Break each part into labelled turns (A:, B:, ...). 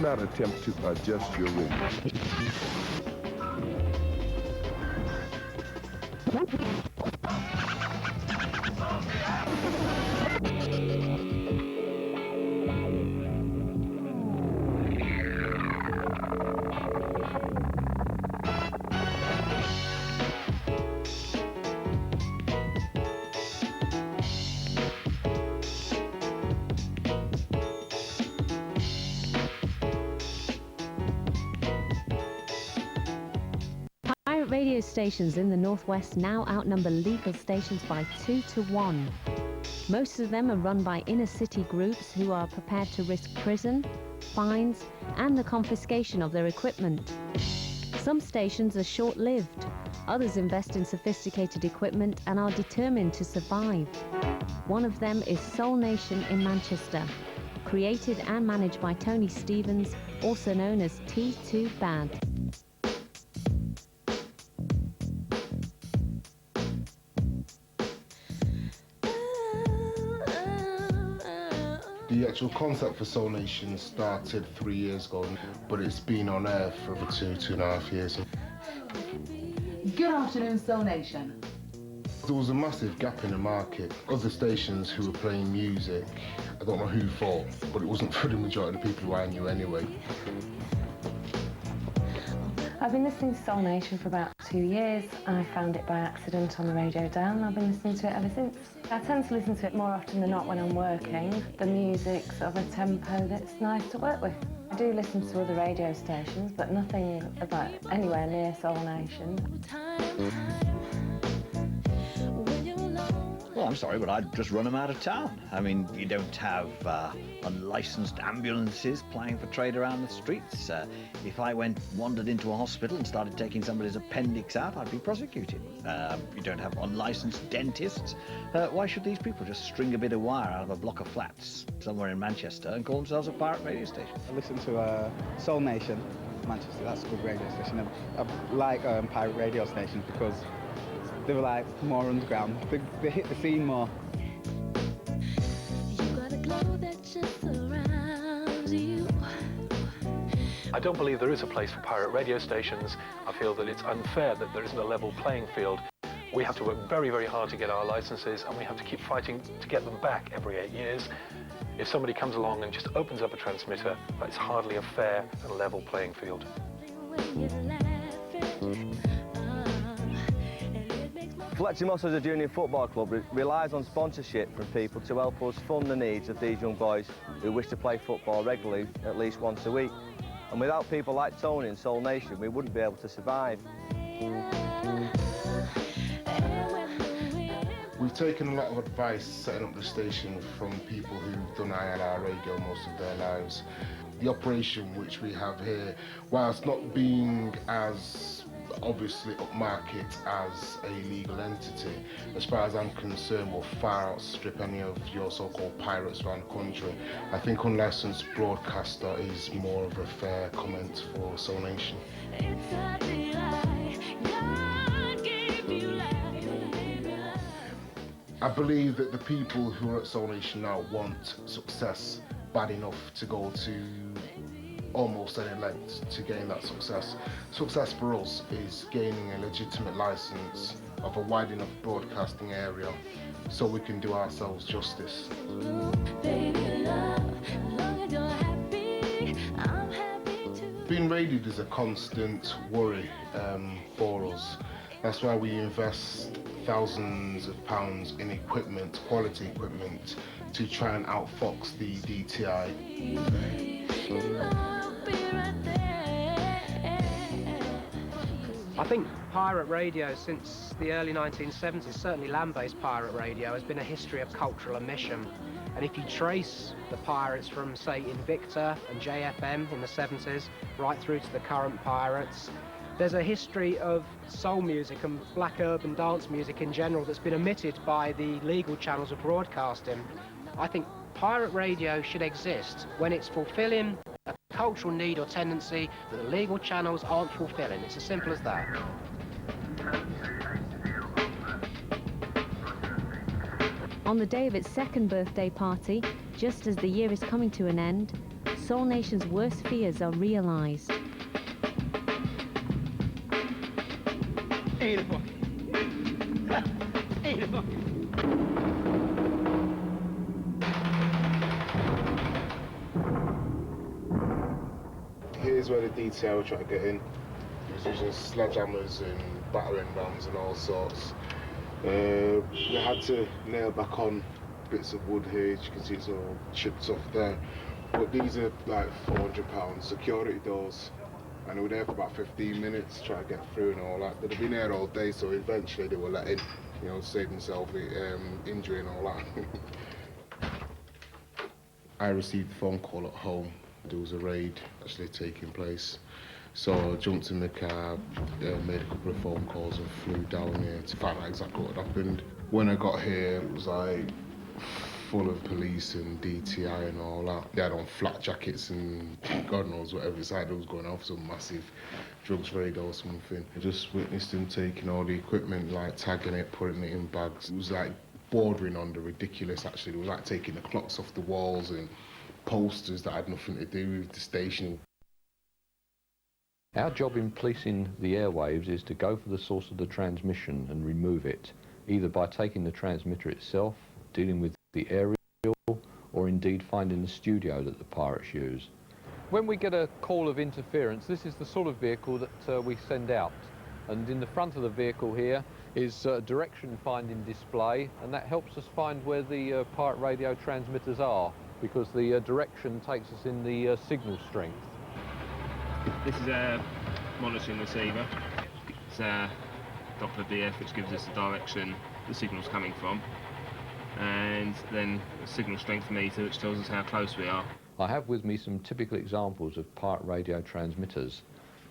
A: not attempt to adjust your rhythm.
B: Radio stations in the Northwest now outnumber legal stations by 2 to 1. Most of them are run by inner city groups who are prepared to risk prison, fines, and the confiscation of their equipment. Some stations are short-lived. Others invest in sophisticated equipment and are determined to survive. One of them is Soul Nation in Manchester, created and managed by Tony Stevens, also known as T2 Bad.
C: The actual concept for Soul Nation started 3 years ago, but it's been on air for over 2.5 years.
D: Good afternoon, Soul Nation.
C: There was a massive gap in the market. Other stations who were playing music, I don't know who for, but it wasn't for the majority of the people who I knew anyway.
E: I've been listening to Soul Nation for about 2 years. I found it by accident on the radio dial and I've been listening to it ever since. I tend to listen to it more often than not when I'm working. The music's of a tempo that's nice to work with. I do listen to other radio stations, but nothing about anywhere near Soul Nation.
F: Well, I'm sorry, but I'd just run them out of town. I mean, you don't have unlicensed ambulances plying for trade around the streets. If I wandered into a hospital and started taking somebody's appendix out, I'd be prosecuted. You don't have unlicensed dentists. Why should these people just string a bit of wire out of a block of flats somewhere in Manchester and call themselves a pirate radio station?
G: I listen to Soul Nation, Manchester. That's a good radio station. I like pirate radio stations because they were like more underground. They hit the scene more.
H: I don't believe there is a place for pirate radio stations. I feel that it's unfair that there isn't a level playing field. We have to work very, very hard to get our licenses, and we have to keep fighting to get them back every 8 years. If somebody comes along and just opens up a transmitter, that's hardly a fair and level playing field.
I: Fletcher Moss as a junior football club relies on sponsorship from people to help us fund the needs of these young boys who wish to play football regularly at least once a week. And without people like Tony and Soul Nation, we wouldn't be able to survive.
C: We've taken a lot of advice setting up the station from people who've done ILR radio most of their lives. The operation which we have here, whilst not being as obviously upmarket as a legal entity, as far as I'm concerned, will far outstrip any of your so-called pirates around the country. I think unlicensed broadcaster is more of a fair comment for Soul Nation. I believe that the people who are at Soul Nation now want success bad enough to go to almost any lengths to gain that success. Success for us is gaining a legitimate license of a wide enough broadcasting area so we can do ourselves justice. Being raided is a constant worry for us. That's why we invest thousands of pounds in equipment, quality equipment, to try and outfox the DTI.
J: I think pirate radio since the early 1970s, certainly land-based pirate radio, has been a history of cultural omission. And if you trace the pirates from, say, Invicta and JFM in the 70s, right through to the current pirates, there's a history of soul music and black urban dance music in general that's been omitted by the legal channels of broadcasting. I think pirate radio should exist when it's fulfilling a cultural need or tendency that the legal channels aren't fulfilling. It's as simple as that.
B: On the day of its second birthday party, just as the year is coming to an end, Soul Nation's worst fears are realised.
C: Here's where the DTI were trying to get in. He was using sledgehammers and battering rams and all sorts. We had to nail back on bits of wood here, as you can see it's all chipped off there. But these are like £400 security doors. And they were there for about 15 minutes trying to get through and all that. They'd have been there all day, so eventually they were let in, you know, save themselves injury and all that. I received a phone call at home. There was a raid actually taking place. So I jumped in the car, made a couple of phone calls and flew down here to find out exactly what had happened. When I got here, it was like full of police and DTI and all that. They had on flat jackets and God knows whatever side was going on for some massive drugs raid or something. I just witnessed them taking all the equipment, like tagging it, putting it in bags. It was like bordering on the ridiculous actually. It was like taking the clocks off the walls and posters that had nothing to do with the station.
K: Our job in policing the airwaves is to go for the source of the transmission and remove it, either by taking the transmitter itself, dealing with the aerial, or indeed finding the studio that the pirates use. When we get a call of interference, this is the sort of vehicle that we send out. And in the front of the vehicle here is a direction finding display, and that helps us find where the pirate radio transmitters are, because the direction takes us in the signal strength.
L: This is a monitoring receiver. It's a Doppler DF, which gives us the direction the signal's coming from, and then a signal strength meter, which tells us how close we are.
K: I have with me some typical examples of pirate radio transmitters.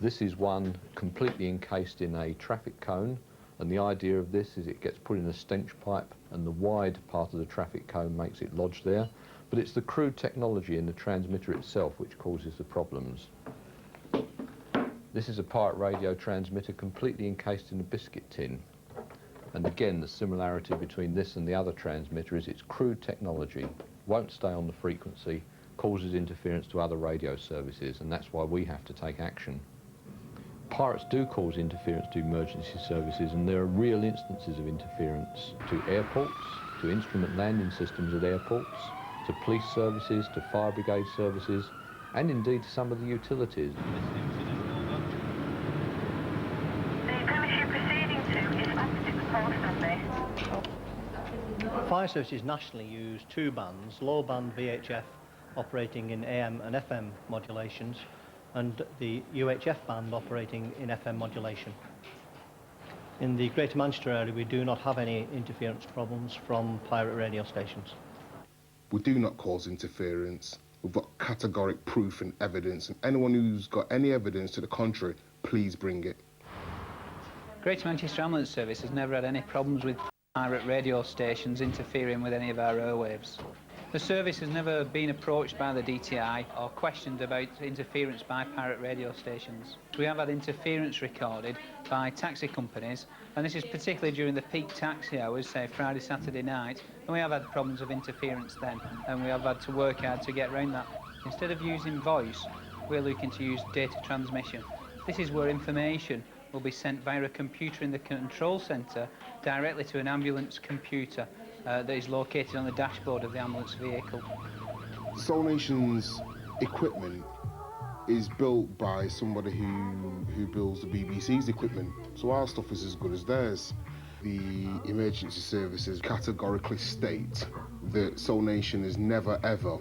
K: This is one completely encased in a traffic cone, and the idea of this is it gets put in a stench pipe, and the wide part of the traffic cone makes it lodge there. But it's the crude technology in the transmitter itself which causes the problems. This is a pirate radio transmitter completely encased in a biscuit tin. And again, the similarity between this and the other transmitter is it's crude technology, won't stay on the frequency, causes interference to other radio services, and that's why we have to take action. Pirates do cause interference to emergency services, and there are real instances of interference to airports, to instrument landing systems at airports, to police services, to fire brigade services, and indeed to some of the utilities.
M: Fire services nationally use two bands, low band VHF operating in AM and FM modulations, and the UHF band operating in FM modulation. In the Greater Manchester area, we do not have any interference problems from pirate radio stations.
C: We do not cause interference. We've got categoric proof and evidence, and anyone who's got any evidence to the contrary, please bring it.
N: Greater Manchester Ambulance Service has never had any problems with pirate radio stations interfering with any of our airwaves. The service has never been approached by the DTI or questioned about interference by pirate radio stations. We have had interference recorded by taxi companies, and this is particularly during the peak taxi hours, say Friday, Saturday night, and we have had problems of interference then, and we have had to work hard to get around that. Instead of using voice, we're looking to use data transmission. This is where information will be sent via a computer in the control centre directly to an ambulance computer that is located on the dashboard of the ambulance vehicle.
C: Soul Nation's equipment is built by somebody who builds the BBC's equipment, so our stuff is as good as theirs. The emergency services categorically state that Soul Nation has never ever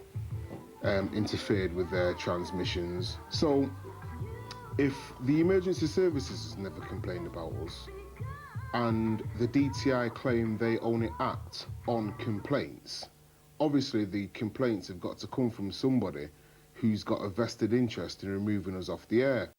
C: interfered with their transmissions. So if the emergency services has never complained about us, and the DTI claim they only act on complaints, obviously the complaints have got to come from somebody who's got a vested interest in removing us off the air.